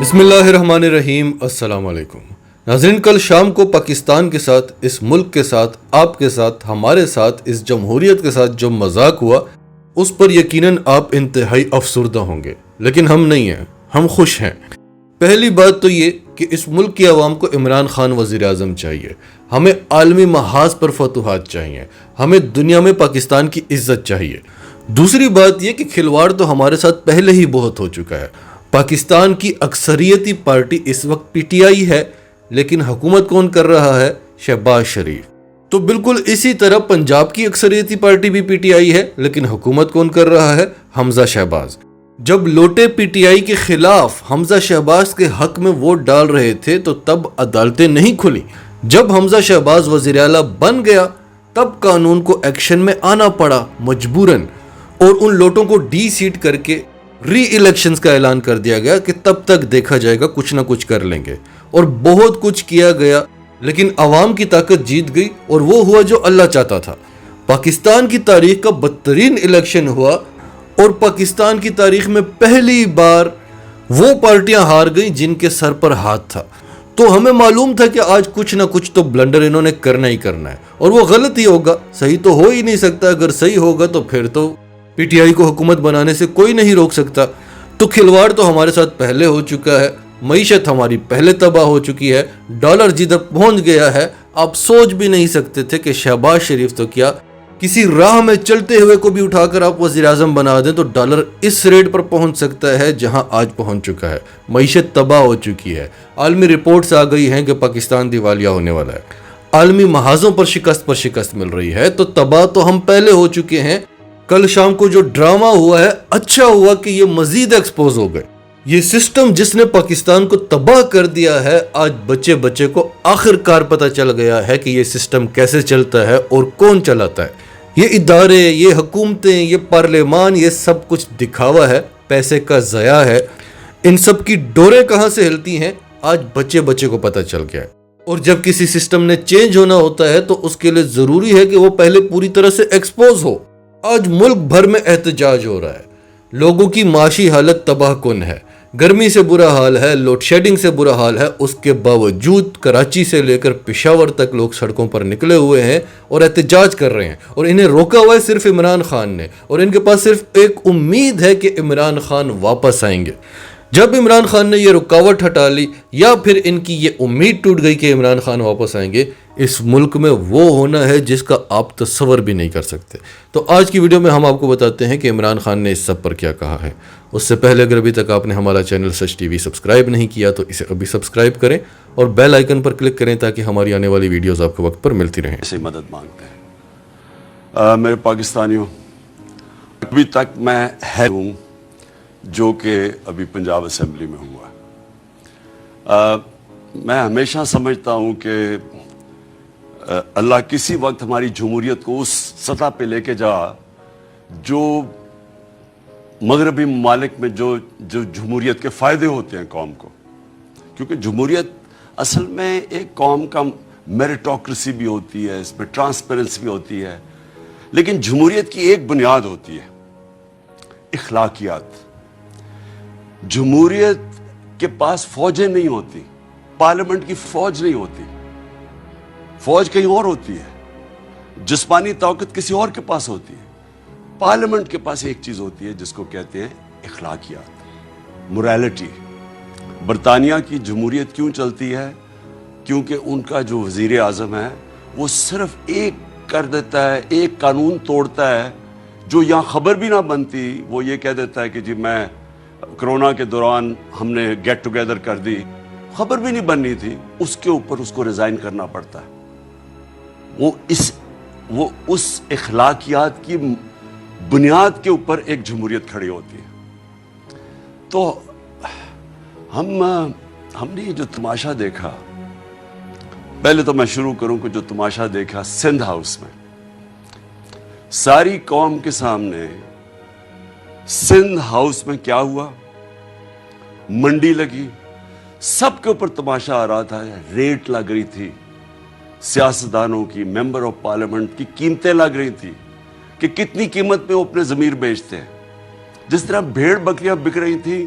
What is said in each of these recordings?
بسم اللہ الرحمن الرحیم۔ السلام علیکم ناظرین، کل شام کو پاکستان کے ساتھ، اس ملک کے ساتھ، آپ کے ساتھ، ہمارے ساتھ، اس جمہوریت کے ساتھ جو مذاق ہوا اس پر یقیناً آپ انتہائی افسردہ ہوں گے، لیکن ہم نہیں ہیں، ہم خوش ہیں۔ پہلی بات تو یہ کہ اس ملک کی عوام کو عمران خان وزیر اعظم چاہیے، ہمیں عالمی محاذ پر فتوحات چاہیے، ہمیں دنیا میں پاکستان کی عزت چاہیے۔ دوسری بات یہ کہ کھلواڑ تو ہمارے ساتھ پہلے ہی بہت ہو چکا ہے۔ پاکستان کی اکثریتی پارٹی اس وقت پی ٹی آئی ہے، لیکن حکومت کون کر رہا ہے؟ شہباز شریف۔ تو بالکل اسی طرح پنجاب کی اکثریتی پارٹی بھی پی ٹی آئی ہے، لیکن حکومت کون کر رہا ہے؟ حمزہ شہباز۔ جب لوٹے پی ٹی آئی کے خلاف حمزہ شہباز کے حق میں ووٹ ڈال رہے تھے تو تب عدالتیں نہیں کھلی۔ جب حمزہ شہباز وزیر اعلیٰ بن گیا تب قانون کو ایکشن میں آنا پڑا مجبوراً، اور ان لوٹوں کو ڈی سیٹ کر کے ری الیکشنز کا اعلان کر دیا گیا کہ تب تک دیکھا جائے گا، کچھ نہ کچھ کر لیں گے، اور بہت کچھ کیا گیا، لیکن عوام کی طاقت جیت گئی اور وہ ہوا جو اللہ چاہتا تھا۔ پاکستان کی تاریخ کا بدترین الیکشن ہوا، اور پاکستان کی تاریخ میں پہلی بار وہ پارٹیاں ہار گئیں جن کے سر پر ہاتھ تھا۔ تو ہمیں معلوم تھا کہ آج کچھ نہ کچھ تو بلنڈر انہوں نے کرنا ہی کرنا ہے، اور وہ غلط ہی ہوگا، صحیح تو ہو ہی نہیں سکتا۔ اگر صحیح ہوگا تو پھر تو پی ٹی آئی کو حکومت بنانے سے کوئی نہیں روک سکتا۔ تو کھلواڑ تو ہمارے ساتھ پہلے ہو چکا ہے، معیشت ہماری پہلے تباہ ہو چکی ہے، ڈالر جدھر پہنچ گیا ہے آپ سوچ بھی نہیں سکتے تھے کہ شہباز شریف تو کیا، کسی راہ میں چلتے ہوئے کو بھی اٹھا کر آپ وزیر اعظم بنا دیں تو ڈالر اس ریٹ پر پہنچ سکتا ہے جہاں آج پہنچ چکا ہے۔ معیشت تباہ ہو چکی ہے، عالمی رپورٹس آ گئی ہیں کہ پاکستان دیوالیہ ہونے والا ہے، عالمی محاذوں پر شکست مل رہی ہے، تو تباہ تو ہم پہلے ہو چکے ہیں۔ کل شام کو جو ڈرامہ ہوا ہے، اچھا ہوا کہ یہ مزید ایکسپوز ہو گئے۔ یہ سسٹم جس نے پاکستان کو تباہ کر دیا ہے، آج بچے کو آخر کار پتہ چل گیا ہے کہ یہ سسٹم کیسے چلتا ہے اور کون چلاتا ہے۔ یہ ادارے، یہ حکومتیں، یہ پارلیمان، یہ سب کچھ دکھاوا ہے، پیسے کا ضیاع ہے۔ ان سب کی ڈوریں کہاں سے ہلتی ہیں آج بچے کو پتہ چل گیا ہے۔ اور جب کسی سسٹم نے چینج ہونا ہوتا ہے تو اس کے لیے ضروری ہے کہ وہ پہلے پوری طرح سے ایکسپوز ہو۔ آج ملک بھر میں احتجاج ہو رہا ہے، لوگوں کی معاشی حالت تباہ کن ہے، گرمی سے برا حال ہے، لوڈ شیڈنگ سے برا حال ہے، اس کے باوجود کراچی سے لے کر پشاور تک لوگ سڑکوں پر نکلے ہوئے ہیں اور احتجاج کر رہے ہیں، اور انہیں روکا ہوا ہے صرف عمران خان نے، اور ان کے پاس صرف ایک امید ہے کہ عمران خان واپس آئیں گے۔ جب عمران خان نے یہ رکاوٹ ہٹا لی یا پھر ان کی یہ امید ٹوٹ گئی کہ عمران خان واپس آئیں گے، اس ملک میں وہ ہونا ہے جس کا آپ تصور بھی نہیں کر سکتے۔ تو آج کی ویڈیو میں ہم آپ کو بتاتے ہیں کہ عمران خان نے اس سب پر کیا کہا ہے۔ اس سے پہلے اگر ابھی تک آپ نے ہمارا چینل سچ ٹی وی سبسکرائب نہیں کیا تو اسے ابھی سبسکرائب کریں اور بیل آئیکن پر کلک کریں تاکہ ہماری آنے والی ویڈیوز آپ کو وقت پر ملتی رہیں۔ سے مدد مانگتے ہیں میرے پاکستانیوں، ابھی تک میں ہوں جو کہ ابھی پنجاب اسمبلی میں ہوا۔ میں ہمیشہ سمجھتا ہوں کہ اللہ کسی وقت ہماری جمہوریت کو اس سطح پہ لے کے جا جو مغربی ممالک میں جو جمہوریت کے فائدے ہوتے ہیں قوم کو، کیونکہ جمہوریت اصل میں ایک قوم کا میریٹوکریسی بھی ہوتی ہے، اس میں ٹرانسپیرنسی بھی ہوتی ہے، لیکن جمہوریت کی ایک بنیاد ہوتی ہے، اخلاقیات۔ جمہوریت کے پاس فوجیں نہیں ہوتی، پارلیمنٹ کی فوج نہیں ہوتی، فوج کہیں اور ہوتی ہے، جسمانی طاقت کسی اور کے پاس ہوتی ہے۔ پارلیمنٹ کے پاس ایک چیز ہوتی ہے جس کو کہتے ہیں اخلاقیات، موریلٹی۔ برطانیہ کی جمہوریت کیوں چلتی ہے؟ کیونکہ ان کا جو وزیر اعظم ہے وہ صرف ایک کر دیتا ہے، ایک قانون توڑتا ہے جو یہاں خبر بھی نہ بنتی، وہ یہ کہہ دیتا ہے کہ جی میں کرونا کے دوران ہم نے گیٹ ٹوگیدر کر دی، خبر بھی نہیں بننی تھی، اس کے اوپر اس کو ریزائن کرنا پڑتا ہے۔ وہ اس اخلاقیات کی بنیاد کے اوپر ایک جمہوریت کھڑی ہوتی ہے۔ تو ہم نے یہ جو تماشا دیکھا، پہلے تو میں شروع کروں کہ جو تماشا دیکھا سندھ ہاؤس میں، ساری قوم کے سامنے سندھ ہاؤس میں کیا ہوا، منڈی لگی، سب کے اوپر تماشا آ رہا تھا، ریٹ لگ رہی تھی، سیاستدانوں کی، ممبر آف پارلیمنٹ کی قیمتیں لگ رہی تھی کہ کتنی قیمت پہ وہ اپنے ضمیر بیچتے ہیں۔ جس طرح بھیڑ بکریاں بک رہی تھی،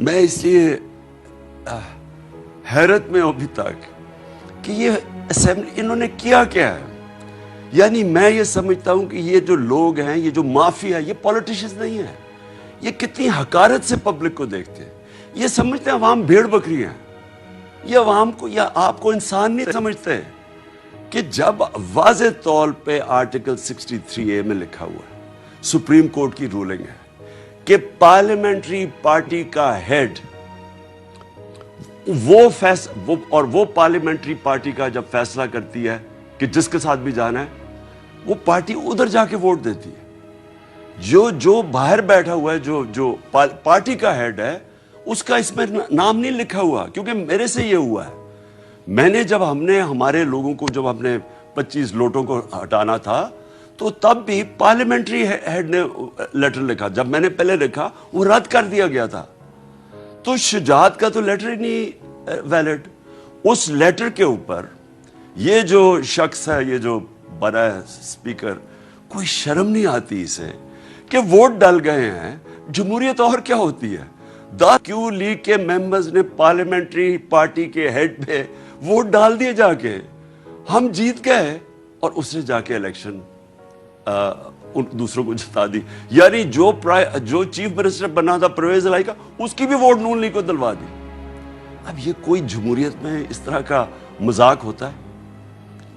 میں اس لیے حیرت میں ہوں ابھی تک کہ یہ اسمبلی انہوں نے کیا کیا ہے. یعنی میں یہ سمجھتا ہوں کہ یہ جو لوگ ہیں, یہ جو مافیا ہے, یہ پولیٹیشنز نہیں ہیں. یہ کتنی حقارت سے پبلک کو دیکھتے ہیں. یہ سمجھتے ہیں عوام بھیڑ بکری ہیں. یہ عوام کو یا آپ کو انسان نہیں سمجھتے کہ جب واضح طور پہ آرٹیکل 63A میں لکھا ہوا ہے, سپریم کورٹ کی رولنگ ہے کہ پارلیمنٹری پارٹی کا ہیڈ وہ پارلیمنٹری پارٹی کا جب فیصلہ کرتی ہے کہ جس کے ساتھ بھی جانا ہے, وہ پارٹی ادھر جا کے ووٹ دیتی ہے. جو باہر بیٹھا ہوا ہے, جو پارٹی کا ہیڈ ہے, اس کا اس میں نام نہیں لکھا ہوا. کیونکہ میرے سے یہ ہوا ہے, میں نے جب ہم نے ہمارے لوگوں کو جب ہم نے 25 لوٹوں کو ہٹانا تھا, تو تب بھی پارلیمنٹری ہیڈ نے لیٹر لکھا. جب میں نے پہلے لکھا, وہ رد کر دیا گیا تھا. تو شجاعت کا تو لیٹر ہی نہیں ویلڈ. اس لیٹر کے اوپر یہ جو شخص ہے, یہ جو بنا ہے اسپیکر, کوئی شرم نہیں آتی اسے کہ ووٹ ڈال گئے ہیں. جمہوریت اور کیا ہوتی ہے؟ کیوں لیگ کے ممبرز نے پارلیمنٹری پارٹی کے ہیڈ پہ ووٹ ڈال دیے جا کے, ہم جیت گئے, اور اس نے جا کے الیکشن ان دوسروں کو جتا دی. یعنی جو چیف منسٹر بنا تھا پرویز الہی کا, اس کی بھی ووٹ نون لیگ کو دلوا دی. اب یہ کوئی جمہوریت میں اس طرح کا مذاق ہوتا ہے؟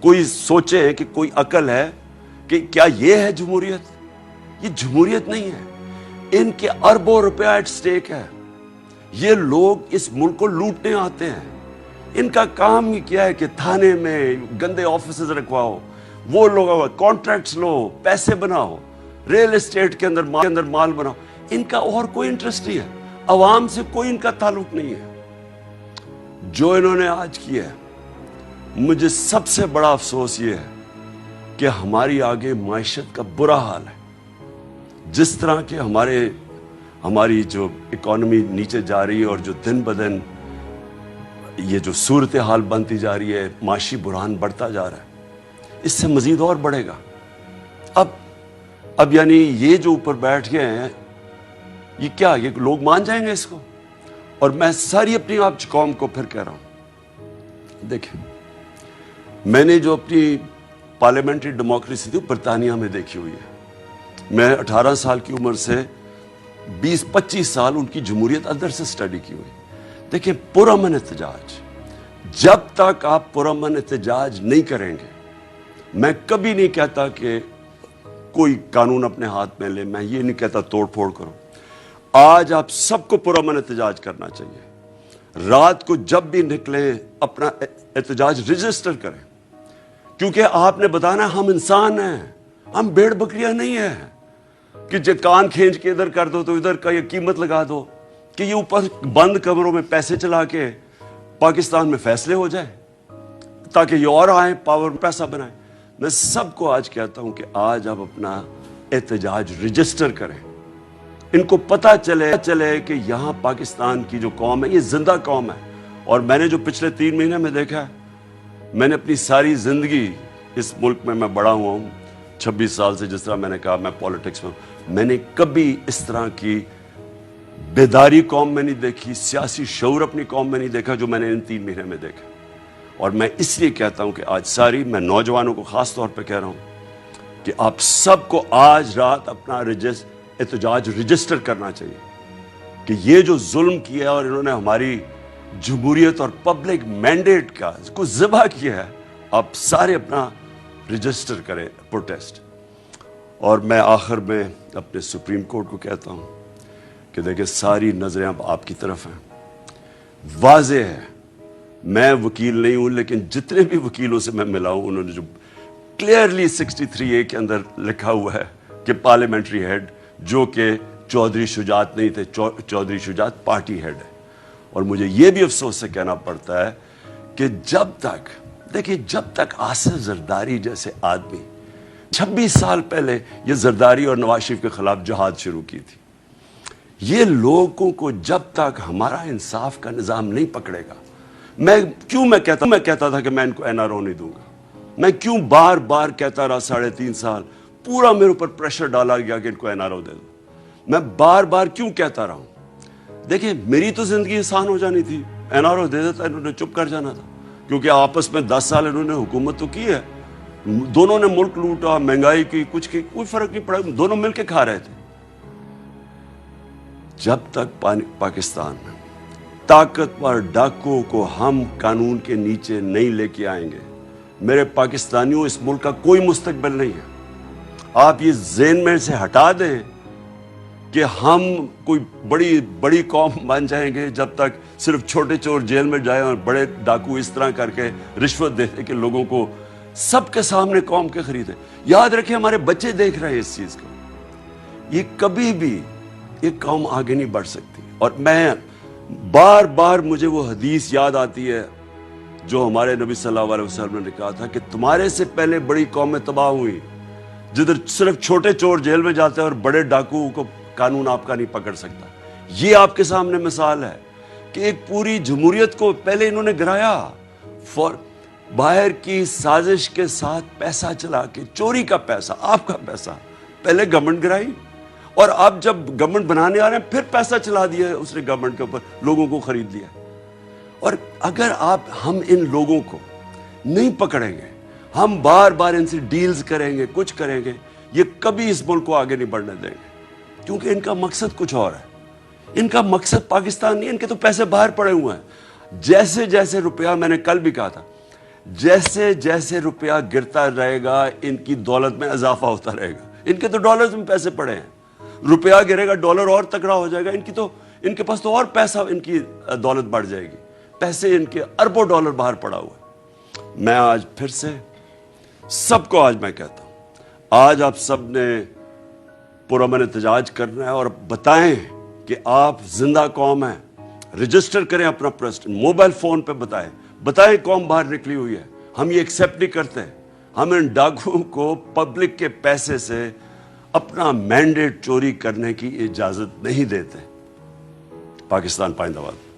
کوئی سوچے کہ کوئی عقل ہے کہ کیا یہ ہے جمہوریت؟ یہ جمہوریت نہیں ہے. ان کے اربوں روپیہ ایٹ سٹیک ہے. یہ لوگ اس ملک کو لوٹنے آتے ہیں. ان کا کام ہی کیا ہے کہ تھانے میں گندے آفیسز رکھواؤ, وہ لوگ کانٹریکٹس لو, پیسے بناؤ, ریل اسٹیٹ کے اندر مال بناؤ. ان کا اور کوئی انٹرسٹ نہیں ہے. عوام سے کوئی ان کا تعلق نہیں ہے. جو انہوں نے آج کیا ہے, مجھے سب سے بڑا افسوس یہ ہے کہ ہماری آگے معیشت کا برا حال ہے. جس طرح کہ ہماری جو اکانومی نیچے جا رہی ہے, اور جو دن بدن یہ جو صورتحال بنتی جا رہی ہے, معاشی بحران بڑھتا جا رہا ہے, اس سے مزید اور بڑھے گا. اب یعنی یہ جو اوپر بیٹھ گئے ہیں, یہ لوگ مان جائیں گے اس کو؟ اور میں ساری اپنی آپ قوم کو پھر کہہ رہا ہوں, دیکھیں, میں نے جو اپنی پارلیمنٹری ڈیموکریسی تھی برطانیہ میں دیکھی ہوئی ہے. میں 18 سال کی عمر سے 20-25 سال ان کی جمہوریت اندر سے سٹڈی کی ہوئی. دیکھیں, پرامن احتجاج, جب تک آپ پرامن احتجاج نہیں کریں گے, میں کبھی نہیں کہتا کہ کوئی قانون اپنے ہاتھ میں لے, میں یہ نہیں کہتا توڑ پھوڑ کرو. آج آپ سب کو پرامن احتجاج کرنا چاہیے. رات کو جب بھی نکلیں اپنا احتجاج رجسٹر کریں, کیونکہ آپ نے بتانا ہم انسان ہیں, ہم بھیڑ بکریاں نہیں ہیں کہ جو کان کھینچ کے ادھر کر دو تو ادھر کا یہ قیمت لگا دو کہ یہ اوپر بند کمروں میں پیسے چلا کے پاکستان میں فیصلے ہو جائے تاکہ یہ اور آئیں پاور پیسہ بنائیں. میں سب کو آج کہتا ہوں کہ آج آپ اپنا احتجاج رجسٹر کریں. ان کو پتہ چلے کہ یہاں پاکستان کی جو قوم ہے یہ زندہ قوم ہے. اور میں نے جو پچھلے 3 مہینے میں دیکھا ہے, میں نے اپنی ساری زندگی اس ملک میں بڑا ہوا ہوں 26 سال سے, جس طرح میں نے کہا میں پالیٹکس میں ہوں, میں نے کبھی اس طرح کی بیداری قوم میں نہیں دیکھی, سیاسی شعور اپنی قوم میں نہیں دیکھا جو میں نے ان 3 مہینے میں دیکھا. اور میں اس لیے کہتا ہوں کہ آج میں نوجوانوں کو خاص طور پہ کہہ رہا ہوں کہ آپ سب کو آج رات اپنا احتجاج رجسٹر کرنا چاہیے کہ یہ جو ظلم کیا اور انہوں نے ہماری جمہوریت اور پبلک مینڈیٹ کا کو ذبح کیا ہے, آپ سارے اپنا رجسٹر کریں پروٹیسٹ. اور میں آخر میں اپنے سپریم کورٹ کو کہتا ہوں کہ دیکھیں, ساری نظریں اب آپ کی طرف ہیں. واضح ہے, میں وکیل نہیں ہوں, لیکن جتنے بھی وکیلوں سے میں ملا ہوں, انہوں نے جو کلیئرلی 63A کے اندر لکھا ہوا ہے کہ پارلیمنٹری ہیڈ, جو کہ چودھری شجاعت نہیں تھے, چودھری شجاعت پارٹی ہیڈ ہے. اور مجھے یہ بھی افسوس سے کہنا پڑتا ہے کہ جب تک آصف زرداری جیسے آدمی 26 سال پہلے یہ زرداری اور نواز شریف کے خلاف جہاد شروع کی تھی, یہ لوگوں کو جب تک ہمارا انصاف کا نظام نہیں پکڑے گا, میں کہتا تھا کہ میں ان کو NRO نہیں دوں گا. میں کیوں بار بار کہتا رہا 3.5 سال, پورا میرے اوپر پریشر ڈالا گیا کہ ان کو NRO دے دو. میں بار بار کیوں کہتا رہا ہوں؟ دیکھیں میری تو زندگی آسان ہو جانی تھی, NRO دے دیتا, انہوں نے چپ کر جانا تھا, کیونکہ آپس میں 10 سال انہوں نے حکومت تو کی ہے, دونوں نے ملک لوٹا, مہنگائی کی, کچھ کی, کوئی فرق نہیں پڑا, دونوں مل کے کھا رہے تھے. جب تک پاکستان میں طاقتور ڈاکو کو ہم قانون کے نیچے نہیں لے کے آئیں گے, میرے پاکستانیوں, اس ملک کا کوئی مستقبل نہیں ہے. آپ یہ ذہن میں سے ہٹا دیں کہ ہم کوئی بڑی قوم بن جائیں گے جب تک صرف چھوٹے چور جیل میں جائیں اور بڑے ڈاکو اس طرح کر کے رشوت دیتے کہ لوگوں کو سب کے سامنے قوم کے خریدیں. یاد رکھیں ہمارے بچے دیکھ رہے ہیں اس چیز کو. یہ کبھی بھی یہ قوم آگے نہیں بڑھ سکتی. اور میں بار بار مجھے وہ حدیث یاد آتی ہے جو ہمارے نبی صلی اللہ علیہ وسلم نے کہا تھا کہ تمہارے سے پہلے بڑی قومیں تباہ ہوئی جدھر صرف چھوٹے چور جیل میں جاتے ہیں اور بڑے ڈاکو کو قانون آپ کا نہیں پکڑ سکتا. یہ آپ کے سامنے مثال ہے کہ ایک پوری جمہوریت کو پہلے انہوں نے گرایا, باہر کی سازش کے ساتھ پیسہ چلا کے, چوری کا پیسہ, آپ کا پیسہ, پہلے گورنمنٹ گرائی, اور اب جب گورنمنٹ بنانے آ رہے ہیں پھر پیسہ چلا دیا ہے اس نے گورنمنٹ کے اوپر, لوگوں کو خرید لیا. اور اگر ہم ان لوگوں کو نہیں پکڑیں گے, ہم بار بار ان سے ڈیلز کریں گے, کچھ کریں گے, یہ کبھی اس ملک کو آگے نہیں بڑھنے دیں گے, کیونکہ ان کا مقصد کچھ اور ہے. ان کا مقصد پاکستان نہیں, ان کے تو پیسے باہر پڑے ہوئے ہیں. جیسے جیسے روپیہ, میں نے کل بھی کہا تھا, جیسے جیسے روپیہ گرتا رہے گا ان کی دولت میں اضافہ ہوتا رہے گا. ان کے تو ڈالرز میں پیسے پڑے ہیں, روپیہ گرے گا ڈالر اور تکڑا ہو جائے گا, ان کے پاس تو اور پیسہ, ان کی دولت بڑھ جائے گی. پیسے ان کے اربوں ڈالر باہر پڑا ہوا ہے. میں آج پھر سے سب کو آج میں کہتا ہوں, آج آپ سب نے پرامن احتجاج کرنا ہے اور بتائیں کہ آپ زندہ قوم ہیں. رجسٹر کریں اپنا پریزیڈنٹ, موبائل فون پہ بتائیں قوم باہر نکلی ہوئی ہے. ہم یہ ایکسیپٹ نہیں کرتے, ہم ان ڈاکوؤں کو پبلک کے پیسے سے اپنا مینڈیٹ چوری کرنے کی اجازت نہیں دیتے. پاکستان پائندہ باد.